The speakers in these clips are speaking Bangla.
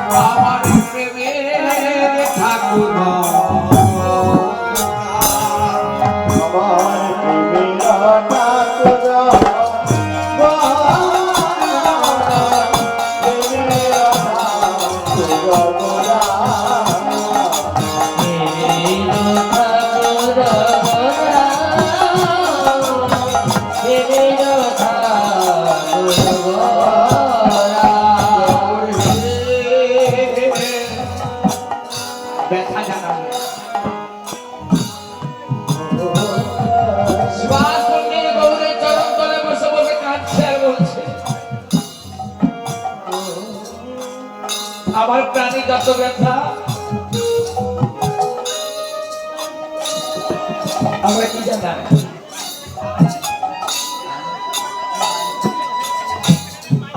আমার প্রেমের ঠাকুর আমার প্রাণী যত ব্যথা আমরা কি জানা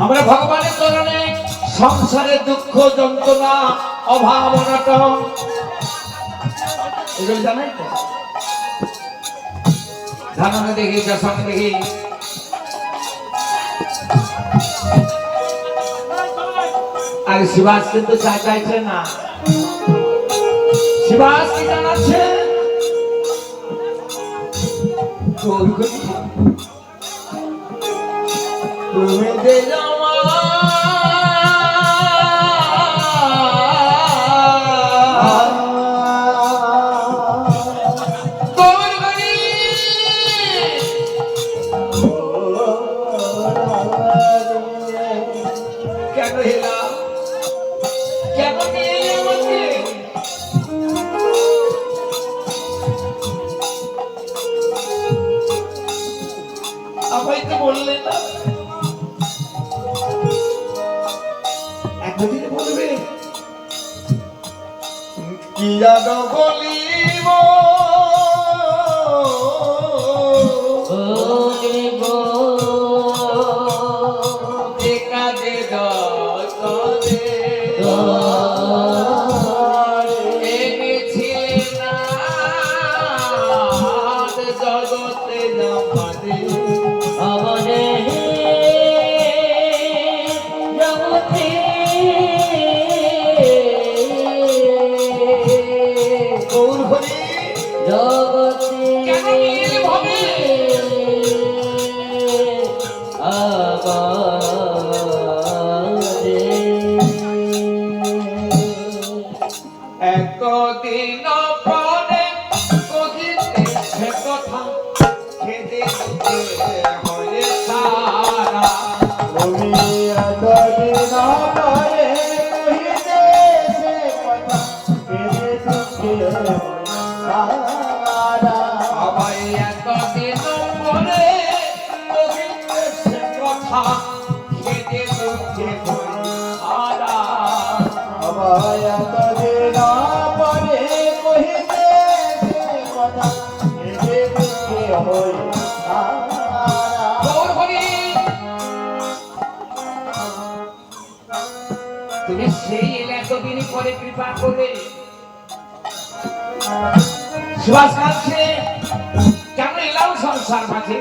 আমরা ভগবানের চরণে সংসারের দুঃখ যন্ত্রণা অভাব অনটন এগুলো জানাই তো ধারণা দেখি দশম দেখি আর শিবাস কিন্তু চাইছে না শিবাস কি জানাচ্ছে তুমি যে কেন হেলা বললে না একদিন বলবে কি জানো বলিব কাজে এনেছিলে না জগতে নামাতে এতদিন পরে কহিতে সে কথা খেদে হয়ে সারা তুমি এতদিন পরে কহিতে সে কথা খেদে সারা আবার এতদিন পরে কহিতে সে কথা খেদে সারা আবার এতদিন পরে কহিতে সে কথা খেদে হয়ে তুমি সেই এতদিন পরে কৃপা করে সুভাষ কাছে কেন এলাম সংসার মাঝে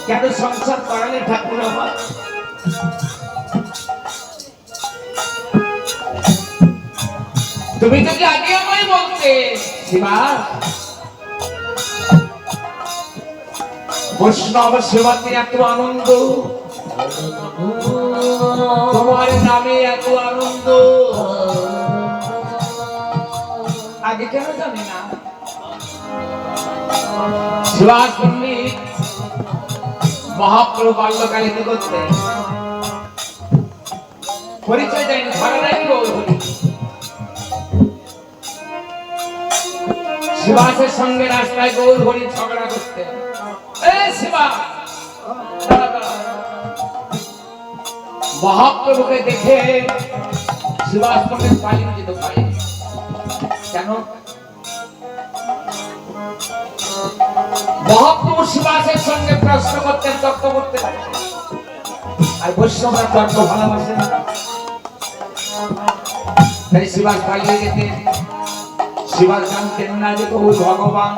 কেন সংসার করালে ঠাকুর আমার তুমি যদি আগে আমায় বলতে শিবাস বৈষ্ণব সেবাতে এত আনন্দ তোমার নামে এত আনন্দ আগে কেন জানি না শিবাস পণ্ডিত মহাপ্রভু বাল্যকালে কি করতেন পরিচয় দেয়নি ধরা নাই শিবাসের সঙ্গে রাস্তায় গৌর হরি ঝগড়া করতেন মহাপ্রভুকে দেখে শিবাস পণ্ডিত পালিয়ে যেতে পারে কেন মহাপ্রভু শিবাসের সঙ্গে প্রশ্ন করতেন তর্ক করতেন আর বৈষ্ণবরা তর্ক ভালোবাসে না তাই শিবাস পালিয়ে যেতেন শিবাস জানতেন না যে প্রভু ভগবান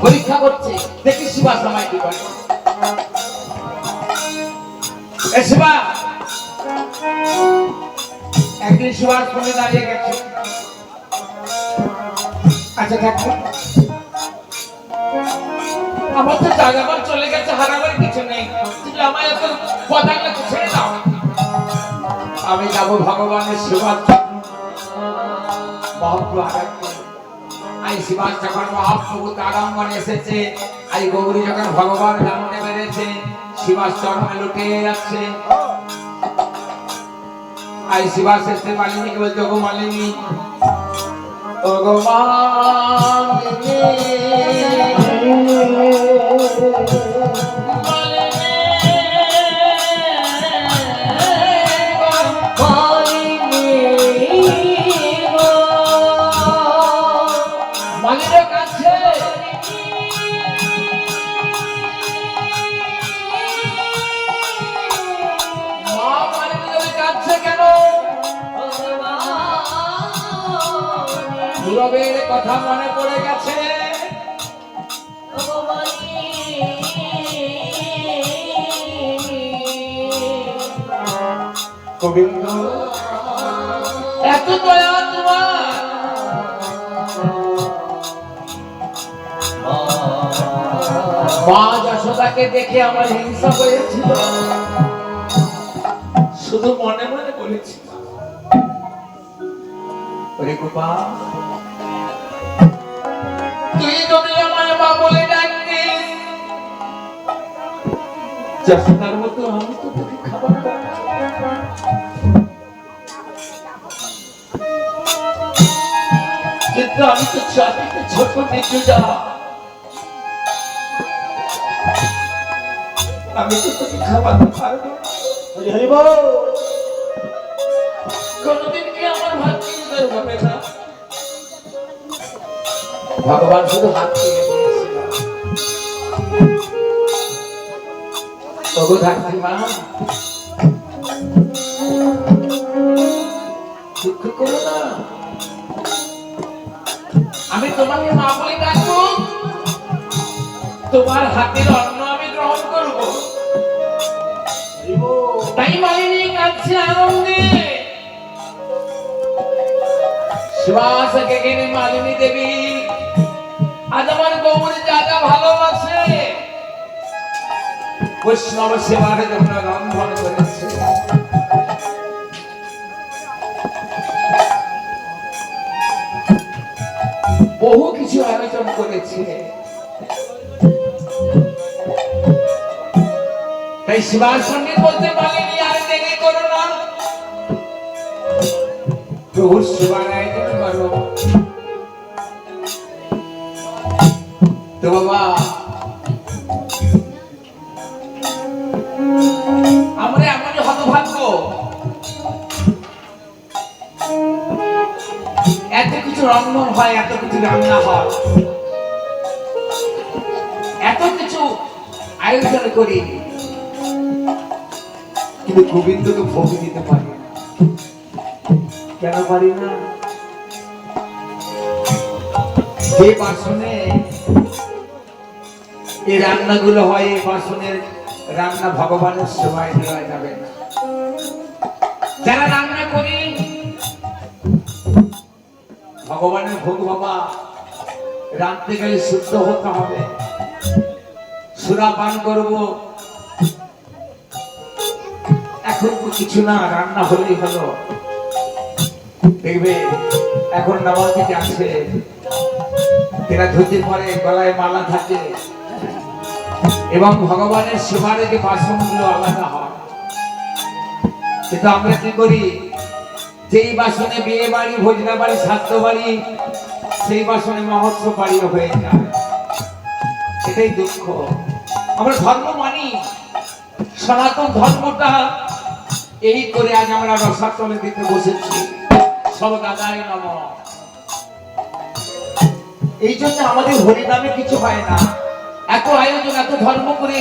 পরীক্ষা করছে দেখি শিবাস আমায় কি করে শিবা একদিন শিবার ফোনে দাঁড়িয়ে গেছে। আচ্ছা থাকবে, আমার তো জায়গাবার চলে গেছে, হারাবার কিছু নেই, তুমি আমার এত কথা ছেড়ে দাও। আমি যাবো ভগবানের সেবার মহাপ্রভু আরাধনা। আই শিবাস যখন মহাপ্রভু তারাঙ্গনে এসেছে, আই গৌরী যখন ভগবান দামনে বেড়েছে, শিবাস চরণে লুটে যাচ্ছে। আই শিবাস এসে মালিনীকে বলছে, গো মালিনী, ও গো মালিনী, কথা মনে পড়ে গেছে। গোবিন্দ এত দয়া তোমার, মা যশোদাকে দেখে আমার হিংসা হয়েছিল, শুধু মনে মনে বলেছি, ওরে গোপাল, তুই যদি আমায় মা বলে ডাকতিস, যশোদার মতো আমি তো তোকে খাবার কিন্তু আমি তো চাঁদিতে ছোট নিচু যা, আমি তো তোকে খাওয়াতে পারবো না, কোনদিন কি আমার ভাত কিনতে হবে না। ভগবান শুধু হাত থেকে দিয়েছিল। তবু থাকতি মা, দুঃখ করো না, আমি তোমাকে মা বলে ডাকবো, তোমার হাতের অন্ন আমি গ্রহণ করবো। তাই মালিনী কাঁদছে আনন্দে। শিবাসকে গেলে মালিনী দেবী, আজ আমার গৌরী যা যা ভালোবাসে, বৈষ্ণব সেবার জন্য রন্ধন করেছে। বহু কিছু আয়োজন করেছে। তাই শিবার সঙ্গে বলতে পারেনি, আর দেরি করো না, প্রভুর সেবার আয়োজন করো। তো বাবা, আমরা এমন হতভাগ্য, এত কিছু রন্ধন হয়, এত কিছু রান্না হয়, এত কিছু আয়োজন করি, কিন্তু গোবিন্দকে ভোগ দিতে পারি না। কেন পারি না? যে বাসনে এই রান্নাগুলো হয়, এই বাসনের রান্না ভগবানের সেবায় দেওয়া যাবে না। যারা রান্না করি ভগবানের ভোগ, বাবা রাঁধতে গেলে শুদ্ধ হতে হবে, সুরা পান করবো, এখন তো কিছু না, রান্না হলেই হলো। দেখবে এখন নবাবকে আছে, এরা ধুতি পরে, গলায় মালা থাকে, এবং ভগবানের সেবারে যে বাসনগুলো আলাদা হয়। কিন্তু আমরা কি করি, যেই বাসনে বিয়ে বাড়ি, ভোজনা বাড়ি, শ্রাদ্ধ বাড়ি, সেই বাসনে মহোৎসব বাড়িও হয়ে যায়। এটাই দুঃখ। আমরা ধর্ম মানি, সনাতন ধর্মটা এই করে আজ আমরা রসাতলে দিতে বসেছি, সব দাদাই নম। এই জন্য আমাদের হরিনামে কিছু হয় না। এত আয়োজন, এত ধর্ম করে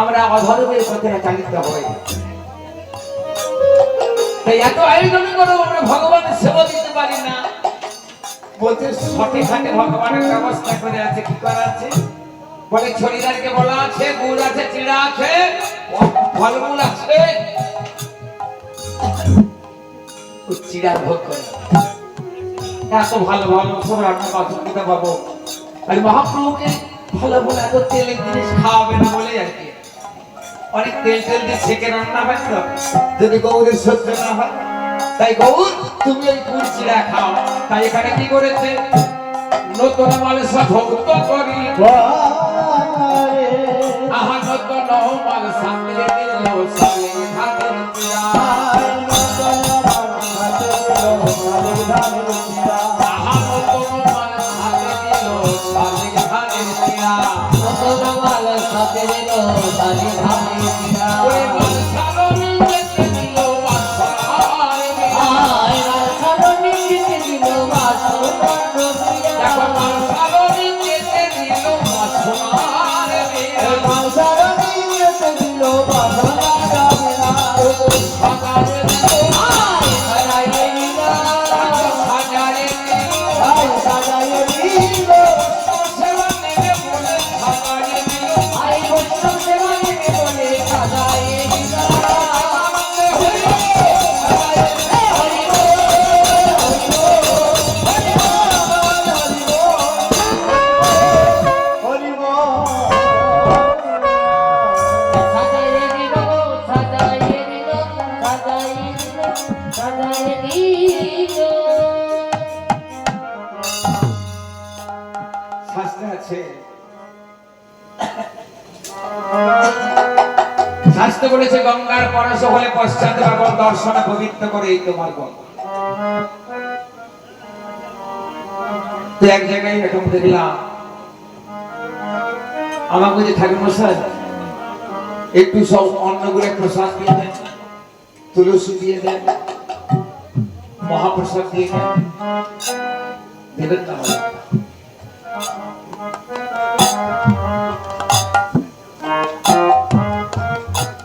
আমরা অধর্মের পথে চালিত হই। তাই এত আয়োজন করে আমরা ভগবানের সেবা দিতে পারি না। বলতে সঠিক হাতে ভগবানের ব্যবস্থা করে আছে, কি করা আছে বলে, ছড়িদারকে বলা আছে, গুড় আছে, চিড়া আছে, ফলমূল আছে চিড়া ভোগ করে এত ভালো ভালো সব রান্না বাসন দিতে পাবো আর মহাপ্রভুকে ভালো ভালো এত তেলের জিনিস খাওয়াবে না বলে আর কি অনেক তেল তেল দিয়ে ছেঁকে রান্না হয় তো যদি গৌরের সহ্য না হয় তাই গৌর তুমি ওই গুড় চিড়া খাও তাই এখানে কি করেছে নতুন মালসা ভক্ত করি আহা নতুন মাল সামনে দিল সালে ধানের চিড়া আহা নতুন মাল সামনে দিল সালে ধানের চিড়া নতুন মাল সামনে দিল সালে ধানের চিড়া ওরে মাল সামনে দিল বাসনার আয় মাল সামনে দিল বাসনার দেখো মাল সামনে দিল বাসনার মাল সামনে দিল বাসনার সাজারে আয় সাজারে দিল সাজারে আয় সাজারে দিল সেবা নেবে বলে সাজারে দিল আয় বৈষ্ণব সেবা নেবে বলে সাজারে দিল শাস্ত্র বলেছে গঙ্গার পরশ হলে পশ্চাৎ ভাগবত দর্শনে পবিত্র করে এই তোমার গঙ্গা তো এক জায়গায় এরকম দেখলাম আমার বুঝে ঠাকুর মশাই একটু সব অন্নগুলো প্রসাদ দিয়ে দেন তুলসী দিয়ে দেন মহাপ্রসাদ দিয়ে দেন দেবেন না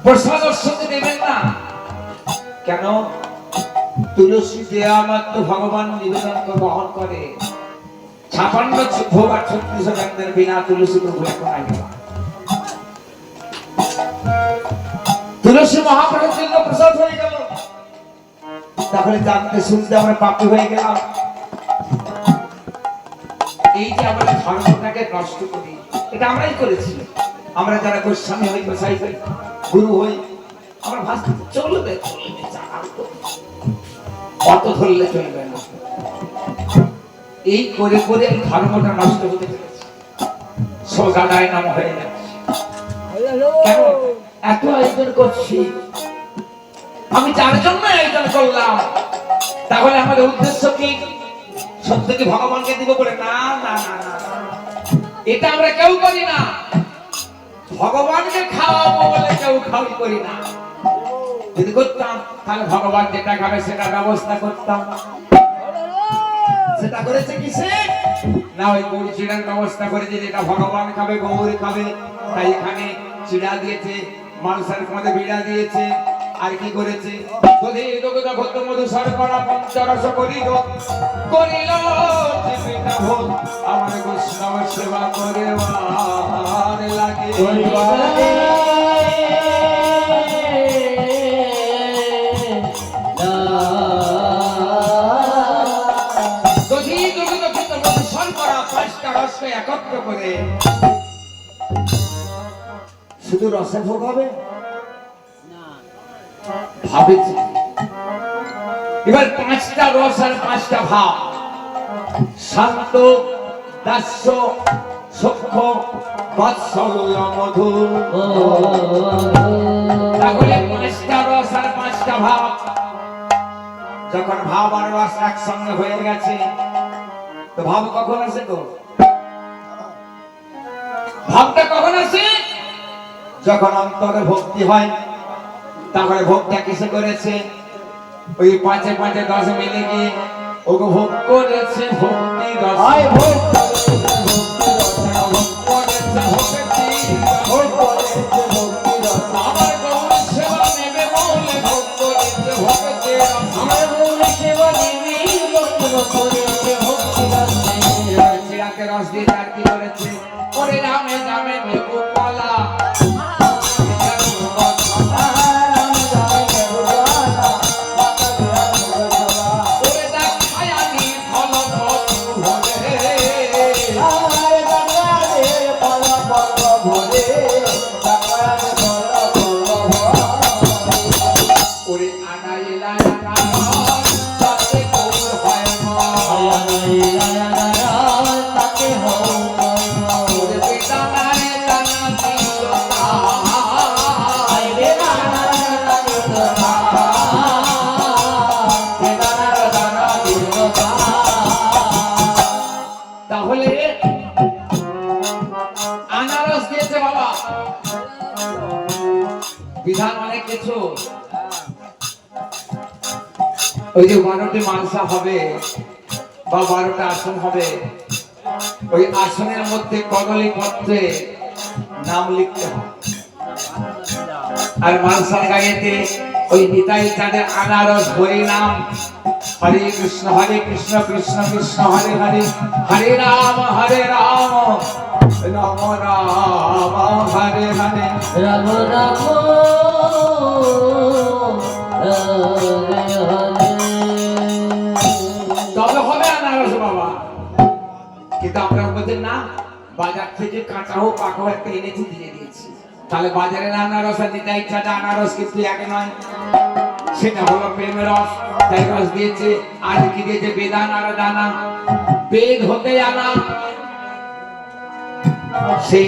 প্রসাদ অশ্বতে দেবেন না কেন তুলসী দেয়া মাত্র ভগবান নিবেদন গ্রহণ করে 56 ভোগ আর 36 গন্ধের বিনা তুলসী প্রভু করাই না তুলসী মহাপ্রসাদ জন্য প্রসাদ হয়ে গেল তাহলে জানতে শুনতে আমরা পাপী হয়ে গেলাম এই যে আমরা ধর্মটাকে নষ্ট করি এটা আমরাই করেছি আমরা যারা গোস্বামী হই গোসাই হই গুরু হই আমরা ভাবতে চলবে কত ধরলে চলবে না এই করে করে ধর্মটা নষ্ট হতে চলেছে সোজা দায় নাম হয়ে যাচ্ছে কেন এত আয়োজন করছি আমি যার জন্য আয়োজন করলাম তাহলে আমাদের উদ্দেশ্য কি সত্য কি ভগবানকে দিব বলে না না না না এটা আমরা কেউ করি না ভগবানকে খাওয়াবো বলে কেউ খাওয়াই করি না যদি করতাম তাহলে ভগবান যেটা খাবে সেটা ব্যবস্থা করতাম সেটা করেছে কিসে না ওই গৌরী চিড়ার ব্যবস্থা করেছে যেটা ভগবান খাবে গৌরী খাবে তাই এখানে চিড়া দিয়েছে মাংসের মধ্যে বিড়া দিয়েছে আর কি করেছে দধি দগ্ধ ভদ্র মধু শর্করা পঞ্চরস করিল করিল জীবিকা ভোগ আমার বৈষ্ণব সেবা করে বার লাগে দধি দগ্ধ ভদ্র মধু শর্করা 5টা রসকে একত্র করে শুধু রসে ভোগ হবে ভাবেছি এবার 5টা রস আর 5টা ভাব শান্ত দাস্য সূক্ষ্ম বাৎসল্য মধুর তাহলে 5টা রস আর 5টা ভাব যখন ভাব আর রস একসঙ্গে হয়ে গেছে তো ভাব কখন আসে তো ভাবটা কখন আসে যখন অন্তরে ভক্তি হয় তারপরে ভোগটা কিসে করেছে ওই 5 এ 5 10 মিলে গিয়ে ওকে ভোগ করেছে ভক্তি রস আয় ভোগ করেছে ভক্তি রস আমার গৌর সেবা নেবে বলে ভোগ করেছে ভক্তি রস আমার গৌর সেবা নেবে বলে করেছে ভক্তি রস চিরাকে রস দিয়ে তার কি করেছে ওরে রামে রামে নেবো কলা বিধান অনেক কিছু। ওই যে 12টি মালসা হবে বা 12টা আসন হবে, ওই আসনের মধ্যে কদলী পত্রে নাম লিখতে হবে। আর মালসার গায়েতে ওই নিতাই চাঁদের আনারস হরি নাম, হরে কৃষ্ণ কৃষ্ণ কৃষ্ণ হরে হরে, হরে রাম রাম রাম হরে হরে, রাম রাম তবে হবে আনারস বাবা। কিন্তু আপনারা বলছেন না, বাজার থেকে কাঁচা হোক পাকা হোক একটা এনেছি দিয়ে দিয়েছি। তাহলে বাজারের আনারস আর নিতাই চাঁদা আনারস কিন্তু এক নয়। সেটা হলো প্রেমের রস, তাই রস দিয়েছে। আর কি দিয়েছে? বেদান আর দানা, বেদ হতে আনা সেই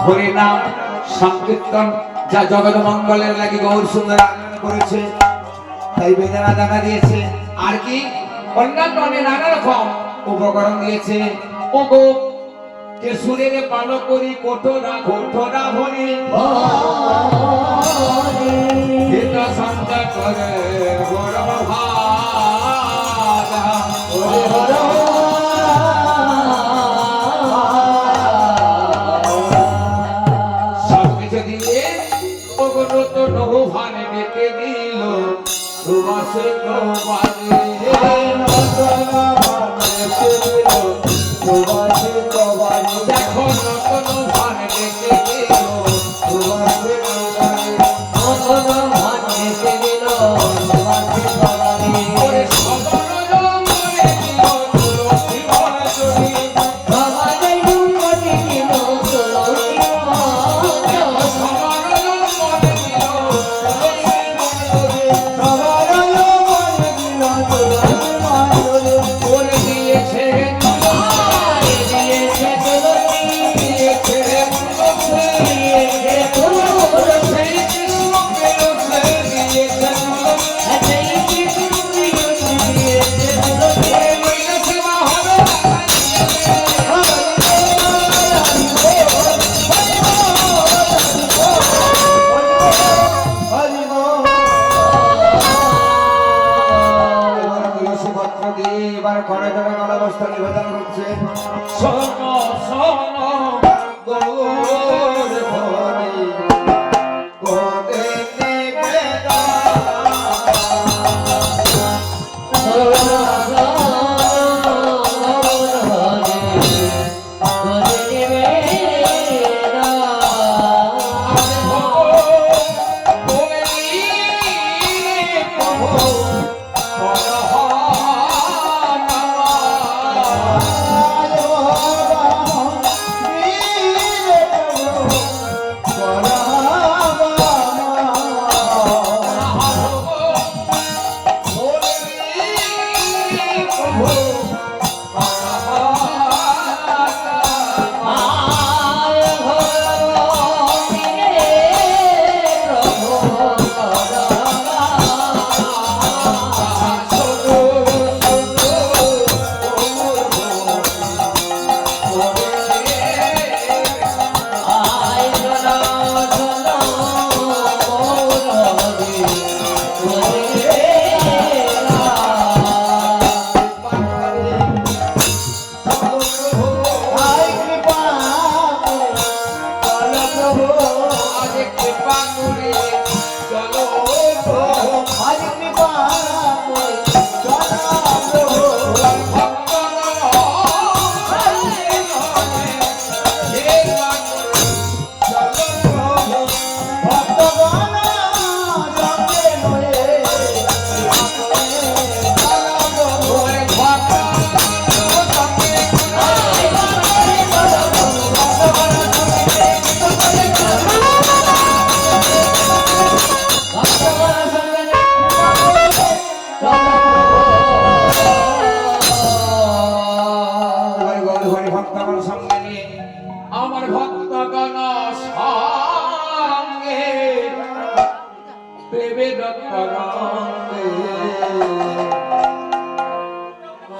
হরি নাম সংকীর্তন, যা জগৎ মঙ্গলের লাগি গৌর সুন্দর আনয়ন করেছে, তাই বেদানা দানা দিয়েছে। আর কি অন্যান্য নানা রকম উপকরণ দিয়েছে। ও গো কে সুরের পালক করি কোটরা ঘোটরা ভরি, হিত সন্ত করে গৌরব ভাগা, সবকিছু দিয়ে ওগো নতুন ভানে ডেকে দিল সুবাসে বাজে, দেখো নতুন ভানে ডেকে দিল সুবাসে ওরে সদন জঙ্গলে দিল তুলসী বন জড়ি, এবার ঘরে ঘরে গলাবস্তা নিবেদন করছে। শোনো শোনো গৌর হরি গোদে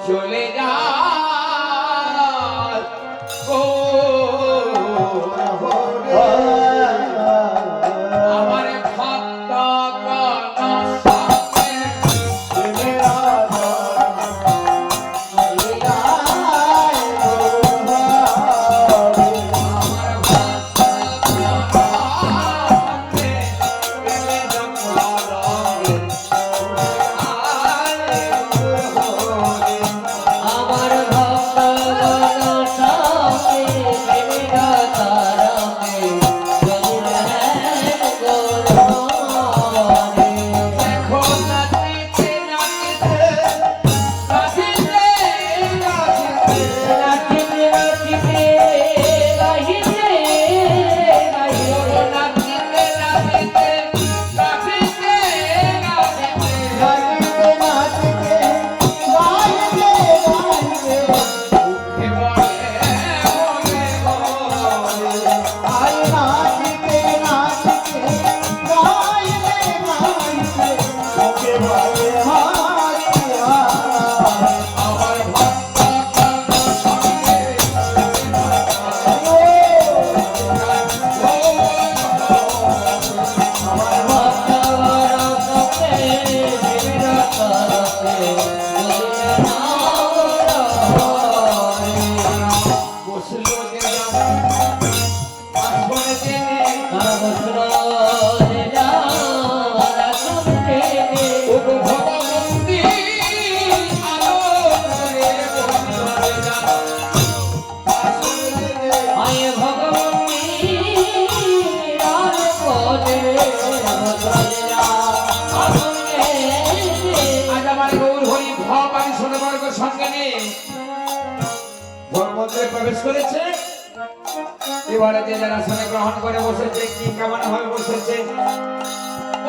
চলে যা আমার প্রবেশ করেছে। এবারে যে যারা আসনে গ্রহণ করে বসেছে, কি কেমন ভাবে বসেছে।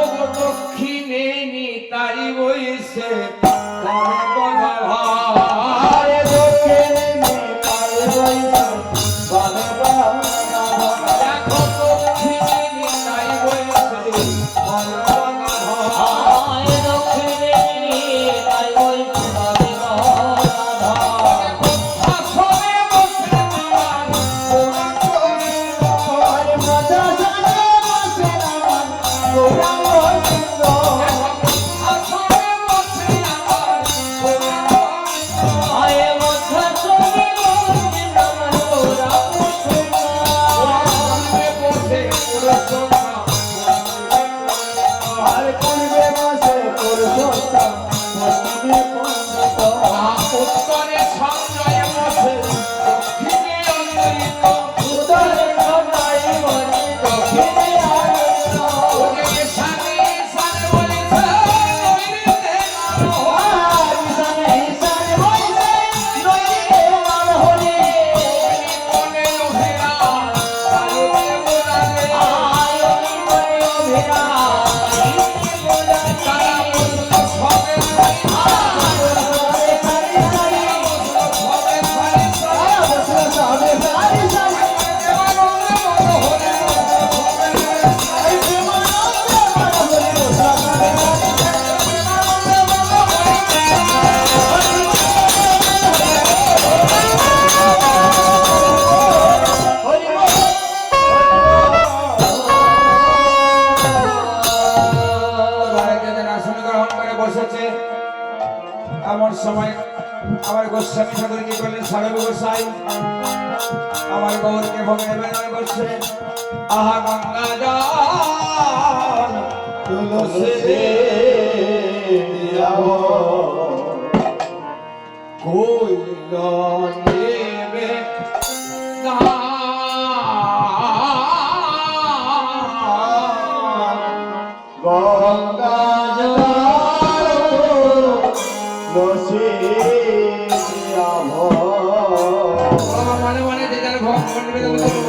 ও দক্ষিণে নিতাই বইছে ভাই দক্ষিণে নিতাই বইছে দেখো দক্ষিণে নিতাই বইছে উত্তরে সঞ্জয় বসে দক্ষিণে অন্বিত ওকে সানে সানে বলেছে নইতে মনে লোহেরা আলোকে বোলালে তারা বসলো সবে বসেছে। এমন সময় আমার গোস্বামী ঠাকুর কি করলেন, সারব গোসাই আমার গৌরকে ভোগে বেরোয় করছে। আহা গঙ্গা জল তুলসী কইল নেবে গঙ্গা মনে মনে যে যার ভগবান